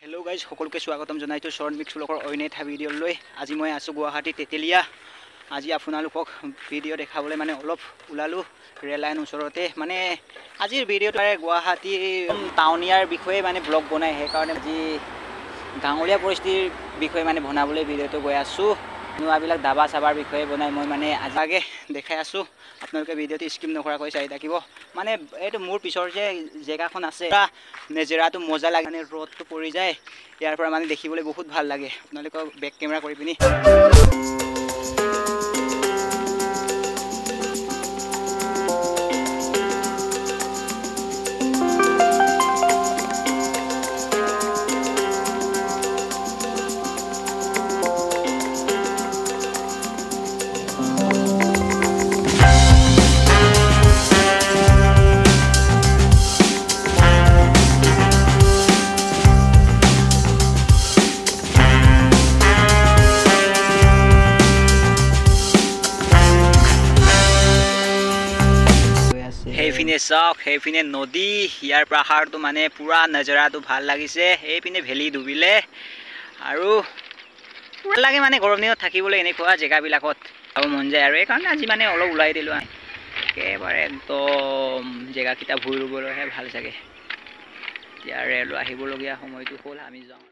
Hello guys, সকলোকে স্বাগতম জনাইছো শৰ্ট মিক্স ব্লগৰ অন্য এটা ভিডিঅ' লৈ। আজি মই আছো গুৱাহাটী তেতেলিয়া। আজি আপোনালোকক ভিডিঅ' দেখাবলৈ মানে অলপ উলালো ৰেল লাইন ওচৰতে। মানে আজিৰ ভিডিঅ'টো গুৱাহাটী টাউনিয়াৰ বিষয়ে মানে ব্লগ বনাই, সেইকাৰণে আজি গাঁৱলীয়া পৰিস্থিতিৰ বিষয়ে মানে বনাবলৈ ভিডিঅ'টো গৈ আছো। নোৱাবিলাক দাবা চাবাৰ বিষয়ে বনাই মই মানে আগে দেখাই আছো। আপোনালোকে ভিডিঅ'টো স্কিপ নকৰাকৈ চাই থাকিব। মানে এইটো মোৰ পিছৰ যে জেগাখন আছে, নেজেৰাটো মজা লাগে, মানে ৰ'দটো পৰি যায় ইয়াৰ পৰা মানে দেখিবলৈ বহুত ভাল লাগে। আপোনালোকক বেক কেমেৰা কৰি পিনি সেইপিনে চাওক, সেইপিনে নদী, ইয়াৰ পাহাৰটো মানে পুৰা নজৰাটো ভাল লাগিছে। সেইপিনে ভেলি ডুবিলে আৰু ভাল লাগে, মানে গৰম দিনত থাকিবলৈ এনেকুৱা জেগাবিলাকত যাব মন যায়। আৰু এইকাৰণে আজি মানে অলপ ওলাই দিলোঁ। একেবাৰে একদম জেগাকেইটা ভুই ৰুবলৈহে ভাল চাগে। এতিয়া ৰেলো আহিবলগীয়া সময়টো হ'ল, আমি যাওঁ।